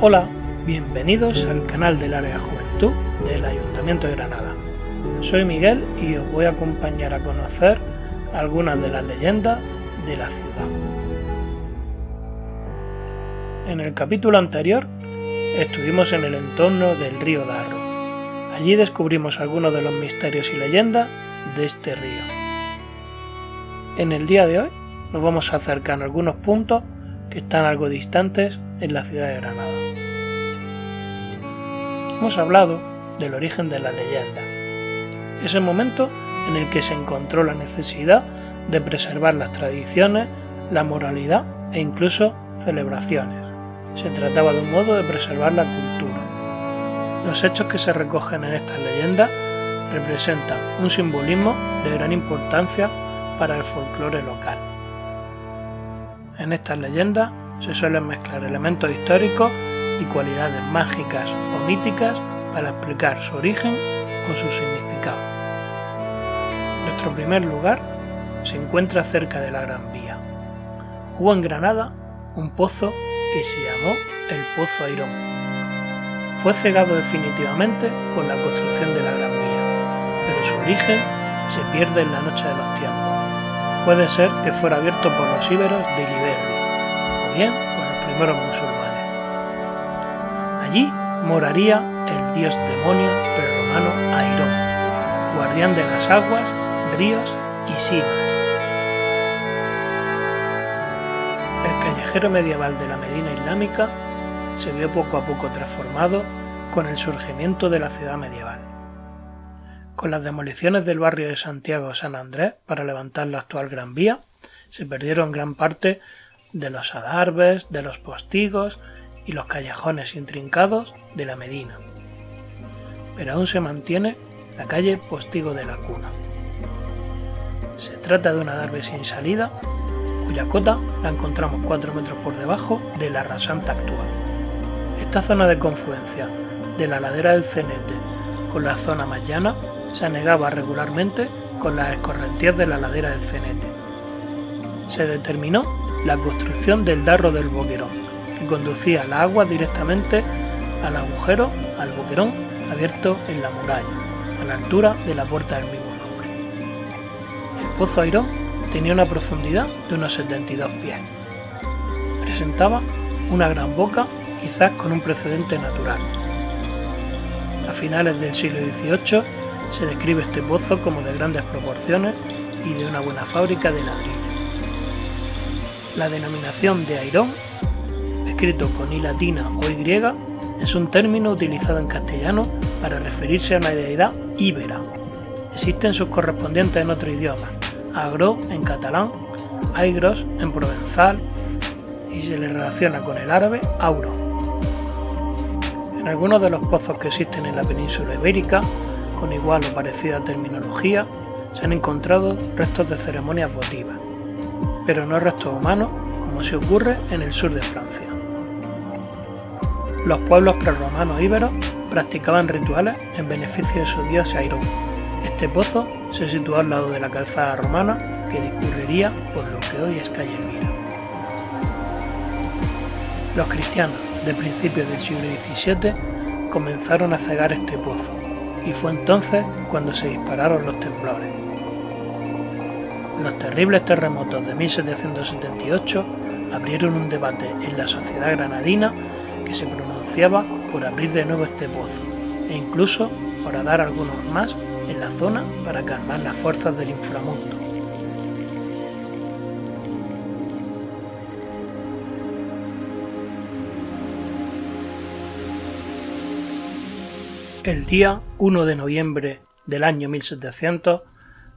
Hola, bienvenidos al canal del Área de Juventud del Ayuntamiento de Granada. Soy Miguel y os voy a acompañar a conocer algunas de las leyendas de la ciudad. En el capítulo anterior estuvimos en el entorno del río Darro. Allí descubrimos algunos de los misterios y leyendas de este río. En el día de hoy nos vamos a acercar a algunos puntos que están algo distantes en la ciudad de Granada. Hemos hablado del origen de la leyenda, ese momento en el que se encontró la necesidad de preservar las tradiciones, la moralidad e incluso celebraciones. Se trataba de un modo de preservar la cultura. Los hechos que se recogen en estas leyendas representan un simbolismo de gran importancia para el folclore local. En estas leyendas se suelen mezclar elementos históricos y cualidades mágicas o míticas para explicar su origen o su significado. Nuestro primer lugar se encuentra cerca de la Gran Vía. Hubo en Granada un pozo que se llamó el Pozo Airón. Fue cegado definitivamente con la construcción de la Gran Vía, pero su origen se pierde en la noche de los tiempos. Puede ser que fuera abierto por los íberos de Iberia, o bien por los primeros musulmanes. Allí moraría el dios demonio prerromano Airón, guardián de las aguas, ríos y simas. El callejero medieval de la Medina Islámica se vio poco a poco transformado con el surgimiento de la ciudad medieval. Con las demoliciones del barrio de Santiago San Andrés para levantar la actual Gran Vía, se perdieron gran parte de los adarves, de los postigos y los callejones intrincados de la Medina. Pero aún se mantiene la calle Postigo de la Cuna. Se trata de un adarve sin salida, cuya cota la encontramos 4 metros por debajo de la rasante actual. Esta zona de confluencia de la ladera del Cenete con la zona más llana se anegaba regularmente con las escorrentías de la ladera del Cenete. Se determinó la construcción del Darro del Boquerón, que conducía la agua directamente al agujero, al boquerón abierto en la muralla, a la altura de la puerta del mismo nombre. El Pozo Airón tenía una profundidad de unos 72 pies. Presentaba una gran boca, quizás con un precedente natural. A finales del siglo XVIII se describe este pozo como de grandes proporciones y de una buena fábrica de ladrillos. La denominación de Airón, escrito con I latina o Y, es un término utilizado en castellano para referirse a una deidad íbera. Existen sus correspondientes en otro idioma, agro en catalán, aigros en provenzal y se le relaciona con el árabe auro. En algunos de los pozos que existen en la península ibérica, con igual o parecida terminología, se han encontrado restos de ceremonias votivas, pero no restos humanos, como se ocurre en el sur de Francia. Los pueblos prerromanos íberos practicaban rituales en beneficio de su dios Airón. Este pozo se sitúa al lado de la calzada romana que discurriría por lo que hoy es calle Elvira. Los cristianos de principios del siglo XVII comenzaron a cegar este pozo, y fue entonces cuando se dispararon los temblores. Los terribles terremotos de 1778 abrieron un debate en la sociedad granadina que se pronunciaba por abrir de nuevo este pozo e incluso por dar algunos más en la zona para calmar las fuerzas del inframundo. El día 1 de noviembre del año 1700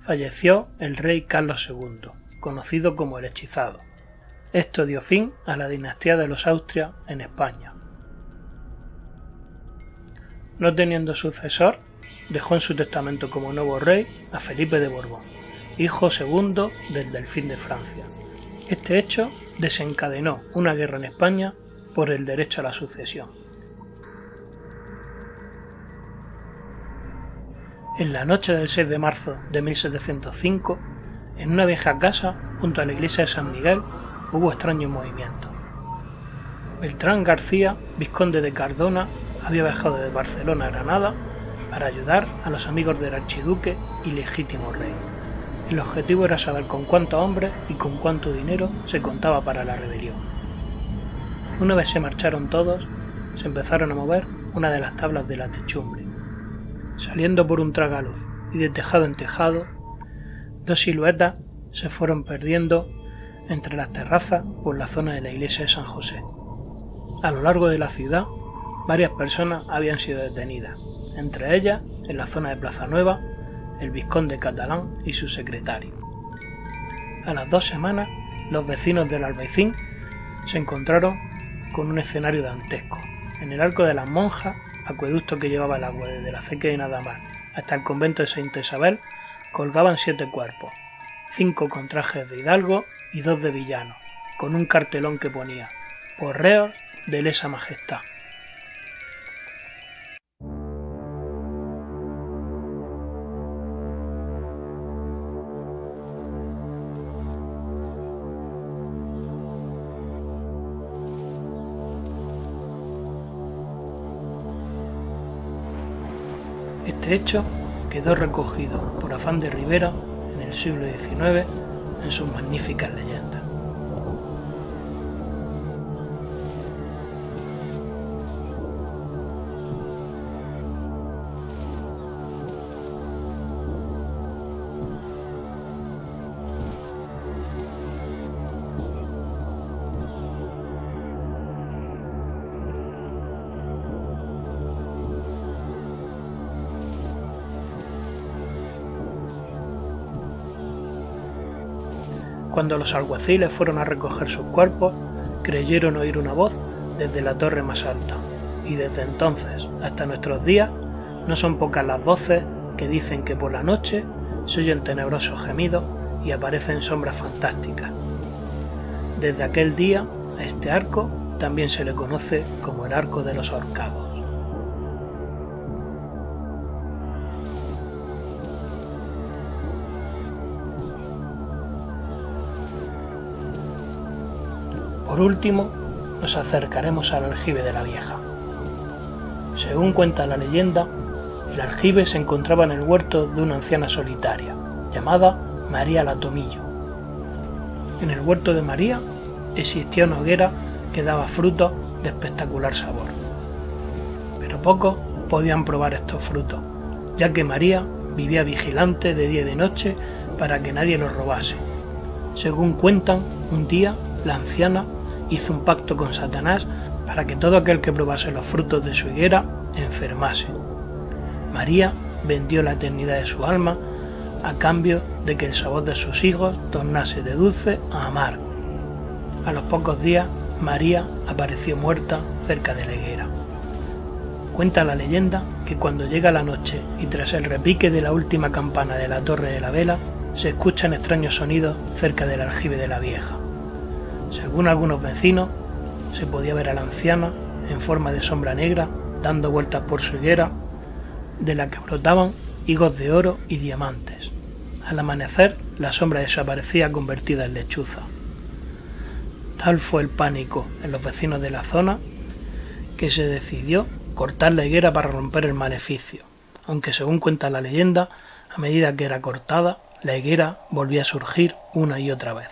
falleció el rey Carlos II, conocido como el Hechizado. Esto dio fin a la dinastía de los Austria en España. No teniendo sucesor, dejó en su testamento como nuevo rey a Felipe de Borbón, hijo segundo del Delfín de Francia. Este hecho desencadenó una guerra en España por el derecho a la sucesión. En la noche del 6 de marzo de 1705, en una vieja casa junto a la iglesia de San Miguel, hubo extraños movimientos. Beltrán García, vizconde de Cardona, había viajado de Barcelona a Granada para ayudar a los amigos del archiduque y legítimo rey. El objetivo era saber con cuántos hombres y con cuánto dinero se contaba para la rebelión. Una vez se marcharon todos, se empezaron a mover una de las tablas de la techumbre. Saliendo por un tragaluz y de tejado en tejado, dos siluetas se fueron perdiendo entre las terrazas por la zona de la iglesia de San José. A lo largo de la ciudad, varias personas habían sido detenidas, entre ellas, en la zona de Plaza Nueva, el vizconde catalán y su secretario. A las 2 semanas, los vecinos del Albaicín se encontraron con un escenario dantesco. En el Arco de las Monjas, acueducto que llevaba el agua desde la acequia de Nadamar hasta el convento de Santa Isabel, colgaban 7 cuerpos, 5 con trajes de hidalgo y 2 de villano, con un cartelón que ponía «Por reos de lesa majestad». Este hecho quedó recogido por Afán de Ribera en el siglo XIX en sus magníficas leyendas. Cuando los alguaciles fueron a recoger sus cuerpos, creyeron oír una voz desde la torre más alta, y desde entonces hasta nuestros días no son pocas las voces que dicen que por la noche se oyen tenebrosos gemidos y aparecen sombras fantásticas. Desde aquel día a este arco también se le conoce como el Arco de los Ahorcados. Por último, nos acercaremos al aljibe de la Vieja. Según cuenta la leyenda, el aljibe se encontraba en el huerto de una anciana solitaria, llamada María la Tomillo. En el huerto de María existía una hoguera que daba frutos de espectacular sabor. Pero pocos podían probar estos frutos, ya que María vivía vigilante de día y de noche para que nadie los robase. Según cuentan, un día la anciana hizo un pacto con Satanás para que todo aquel que probase los frutos de su higuera enfermase. María vendió la eternidad de su alma a cambio de que el sabor de sus hijos tornase de dulce a amargo. A los pocos días, María apareció muerta cerca de la higuera. Cuenta la leyenda que cuando llega la noche y tras el repique de la última campana de la Torre de la Vela, se escuchan extraños sonidos cerca del aljibe de la Vieja. Según algunos vecinos, se podía ver a la anciana en forma de sombra negra dando vueltas por su higuera, de la que brotaban higos de oro y diamantes. Al amanecer, la sombra desaparecía convertida en lechuza. Tal fue el pánico en los vecinos de la zona que se decidió cortar la higuera para romper el maleficio, aunque según cuenta la leyenda, a medida que era cortada, la higuera volvía a surgir una y otra vez.